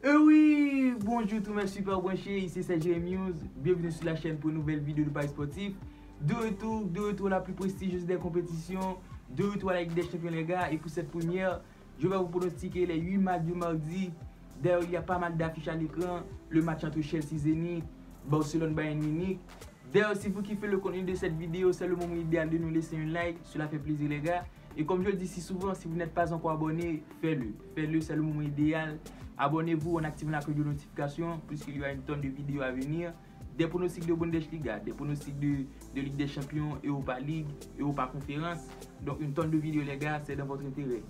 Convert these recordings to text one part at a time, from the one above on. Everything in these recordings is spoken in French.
Oui, bonjour tous mes super branchés, ici c'est Jérémy News. Bienvenue sur la chaîne pour une nouvelle vidéo de Paris Sportif. De retour la plus prestigieuse des compétitions. De retour à la Ligue des Champions les gars. Et pour cette première, je vais vous pronostiquer les 8 matchs du mardi. D'ailleurs, il y a pas mal d'affiches à l'écran. Le match entre Chelsea Zenit, Barcelone Bayern Munich. D'ailleurs, si vous kiffez le contenu de cette vidéo, c'est le moment idéal de nous laisser un like. Cela fait plaisir les gars. Et comme je le dis si souvent, si vous n'êtes pas encore abonné, faites-le. Faites-le, c'est le moment idéal. Abonnez-vous en activant la cloche de notification puisqu'il y aura une tonne de vidéos à venir. Des pronostics de Bundesliga, des pronostics de Ligue des Champions, Europa League, Europa Conférence. Donc une tonne de vidéos les gars, c'est dans votre intérêt.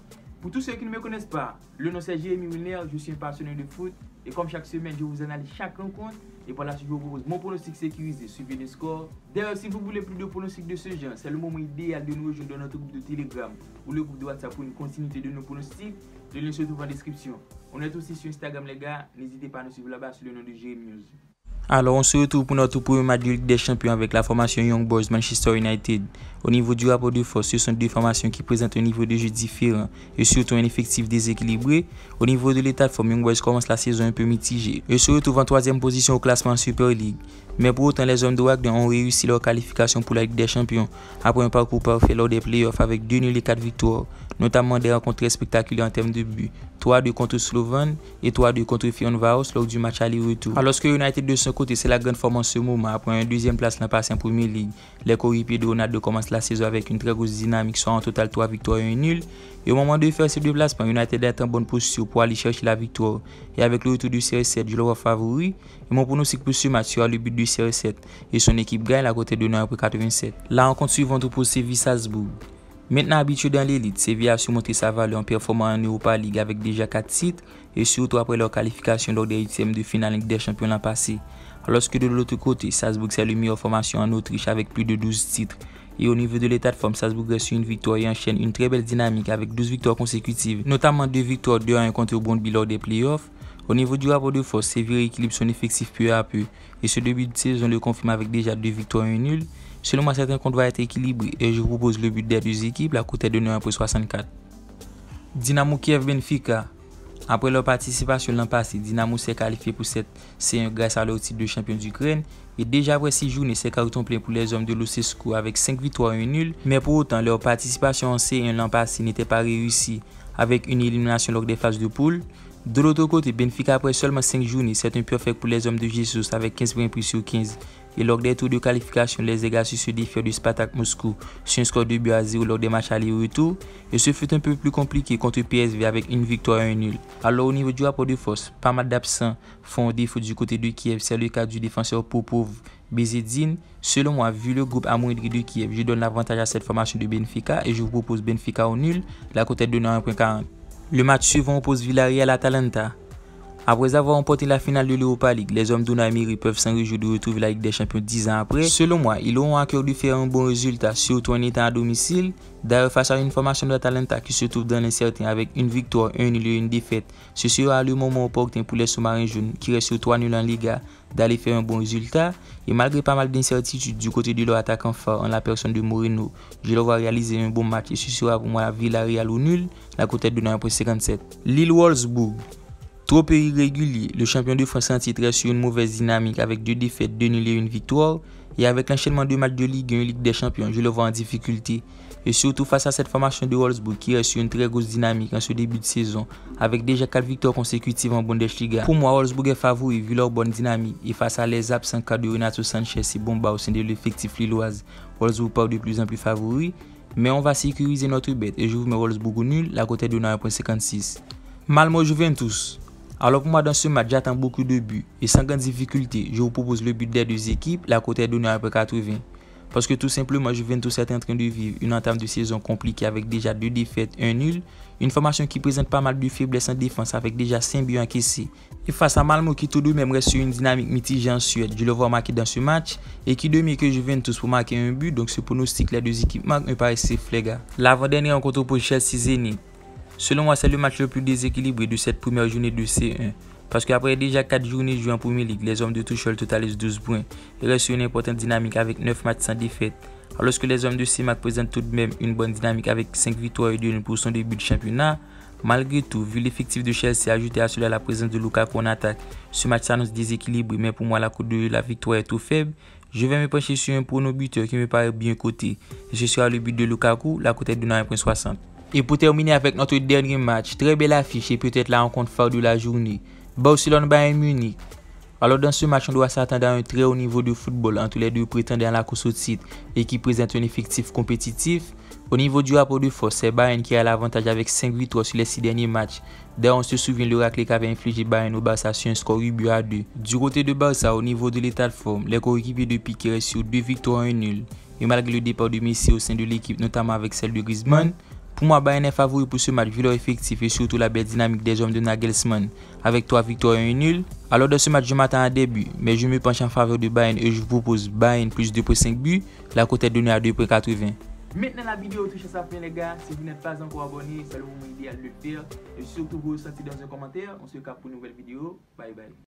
Pour tous ceux qui ne me connaissent pas, le nom c'est Jérémy Wilner, je suis un passionné de foot. Et comme chaque semaine, je vous analyse chaque rencontre. Et par la suite, je vous propose mon pronostic sécurisé, suivi des scores. D'ailleurs, si vous voulez plus de pronostics de ce genre, c'est le moment idéal de nous rejoindre dans notre groupe de Telegram ou le groupe de WhatsApp pour une continuité de nos pronostics. Le lien se trouve en description. On est aussi sur Instagram les gars, n'hésitez pas à nous suivre là-bas sur le nom de Jérémy News. Alors, on se retrouve pour notre premier match de Ligue des Champions avec la formation Young Boys Manchester United. Au niveau du rapport de force, ce sont deux formations qui présentent un niveau de jeu différent et surtout un effectif déséquilibré. Au niveau de l'état de forme, Young Boys commence la saison un peu mitigée et se retrouve en 3e position au classement Super League. Mais pour autant, les hommes de Wagner ont réussi leur qualification pour la Ligue des Champions après un parcours parfait lors des playoffs avec 2 nuls et 4 victoires, notamment des rencontres très spectaculaires en termes de buts. 3-2 contre Slovan et 3-2 contre Ferencváros lors du match aller-retour. Alors que United de son côté, c'est la grande forme en ce moment. Après une deuxième place l'an passé en Premier League, les coéquipiers de Ronaldo commencent la saison avec une très grosse dynamique, soit en total 3 victoires et 1 nul. Et au moment de faire ce déplacement, United est en bonne posture pour aller chercher la victoire. Et avec le retour du CR7, je le vois favori. Et mon pronostic pour ce match sera le but du CR7 et son équipe gagne à côté de 1 après 87. La rencontre suivante oppose Séville Salzbourg. Maintenant habitué dans l'élite, Séville a su montrer sa valeur en performant en Europa League avec déjà 4 titres et surtout après leur qualification lors des 8e de finale Ligue des Champions l'an passé. Alors que de l'autre côté, Salzbourg c'est la meilleure formation en Autriche avec plus de 12 titres. Et au niveau de l'état de forme, Salzbourg reste sur une victoire et enchaîne une très belle dynamique avec 12 victoires consécutives, notamment 2 victoires 2-1 contre Brøndby lors des playoffs. Au niveau du rapport de force, Séville rééquilibre son effectif peu à peu et ce début de saison le confirme avec déjà 2 victoires et 1 nul. Selon moi, cette rencontre va être équilibrée et je vous propose le but des deux équipes, la cote est de 1 pour 64. Dynamo Kiev Benfica. Après leur participation l'an passé, Dynamo s'est qualifié pour cette C1 grâce à leur titre de champion d'Ukraine. Et déjà après 6 journées, c'est carton plein pour les hommes de Lucescu avec 5 victoires et 1 nul. Mais pour autant, leur participation en C1 l'an passé n'était pas réussie avec une élimination lors des phases de poule. De l'autre côté, Benfica après seulement 5 journées, c'est un perfect pour les hommes de Jesus avec 15 points pris sur 15. Et lors des tours de qualification, les Aigas se défient du Spartak Moscou sur un score de 2-0 lors des matchs aller-retour. Et ce fut un peu plus compliqué contre PSV avec une victoire et 1 nul. Alors au niveau du rapport de force, pas mal d'absents font défaut du côté de Kiev. C'est le cas du défenseur Popov Bezedzin. Selon moi, vu le groupe amoindri de Kiev, je donne l'avantage à cette formation de Benfica et je vous propose Benfica au nul, la cote est de 1.40. Le match suivant oppose Villarreal à Atalanta. Après avoir remporté la finale de l'Europa League, les hommes d'Unai Emery peuvent s'en réjouir de retrouver la Ligue des Champions 10 ans après. Selon moi, ils auront à cœur de faire un bon résultat, surtout en étant à domicile. D'ailleurs, face à une formation d'Atalanta qui se trouve dans l'incertain avec une victoire, 1 nul et une défaite, ce sera le moment opportun pour les sous-marins jaunes qui restent sur 3 nuls en Liga d'aller faire un bon résultat. Et malgré pas mal d'incertitudes du côté de leur attaquant phare en la personne de Moreno, je leur vois réaliser un bon match et ce sera pour moi la Villarreal au nul, la cote est de 1.57. Lille-Wolfsburg. Trop peu irrégulier, le champion de France en titre reste sur une mauvaise dynamique avec 2 défaites, 2 nuls et 1 victoire. Et avec l'enchaînement de matchs de Ligue 1 et Ligue des Champions, je le vois en difficulté. Et surtout face à cette formation de Wolfsburg qui reste sur une très grosse dynamique en ce début de saison, avec déjà 4 victoires consécutives en Bundesliga. Pour moi, Wolfsburg est favori vu leur bonne dynamique. Et face à les absents cas de Renato Sanchez et Bomba au sein de l'effectif lilloise, Wolfsburg part de plus en plus favori. Mais on va sécuriser notre bête et je vous mets Wolfsburg au nul, la cote est de 1.56. Malmo Juventus. Alors pour moi dans ce match j'attends beaucoup de buts et sans grande difficulté je vous propose le but des deux équipes, la cote est de 1.80. Parce que tout simplement Juventus est en train de vivre une entame de saison compliquée avec déjà 2 défaites, 1 nul, une formation qui présente pas mal de faiblesses en défense avec déjà 5 buts encaissés. Et face à Malmo qui tout de même reste sur une dynamique mitigée en Suède, je le vois marquer dans ce match et qui de mieux que Juventus pour marquer un but, donc ce pronostic les deux équipes marquent me paraît safe les gars. L'avant-dernière rencontre pour Chelsea Zenit. Selon moi, c'est le match le plus déséquilibré de cette première journée de C1. Parce qu'après déjà 4 journées jouées en Premier League, les hommes de Tuchel totalisent 12 points et restent sur une importante dynamique avec 9 matchs sans défaite. Alors que les hommes de CMAC présentent tout de même une bonne dynamique avec 5 victoires et 2 nuls pour son début de championnat. Malgré tout, vu l'effectif de Chelsea ajouté à cela la présence de Lukaku en attaque, ce match s'annonce déséquilibré, mais pour moi la cote de la victoire est trop faible. Je vais me pencher sur un prono buteur qui me paraît bien coté. Et ce sera le but de Lukaku, la cote est de 1,60. Et pour terminer avec notre dernier match, très belle affiche et peut-être la rencontre phare de la journée. Barcelone-Bayern Munich. Alors dans ce match, on doit s'attendre à un très haut niveau de football entre les deux prétendants à la course au titre et qui présentent un effectif compétitif. Au niveau du rapport de force, c'est Bayern qui a l'avantage avec 5 victoires sur les 6 derniers matchs. D'ailleurs, on se souvient le raclé qu'avait infligé Bayern au Barça sur un score 8-2. Du côté de Barça, au niveau de l'état de forme, les coéquipiers de Piqué restent sur 2 victoires et 1 nul. Et malgré le départ de Messi au sein de l'équipe, notamment avec celle de Griezmann, pour moi, Bayern est favori pour ce match vu leur effectif et surtout la belle dynamique des hommes de Nagelsmann avec 3 victoires et 1 nul. Alors dans ce match, je m'attends à des buts, mais je me penche en faveur de Bayern et je vous propose Bayern plus 2,5 buts. La cote est donnée à 2,80. Maintenant la vidéo touche à sa fin les gars. Si vous n'êtes pas encore abonné, c'est le moment idéal de le faire. Et surtout vous ressentez dans un commentaire. On se capte pour une nouvelle vidéo. Bye bye.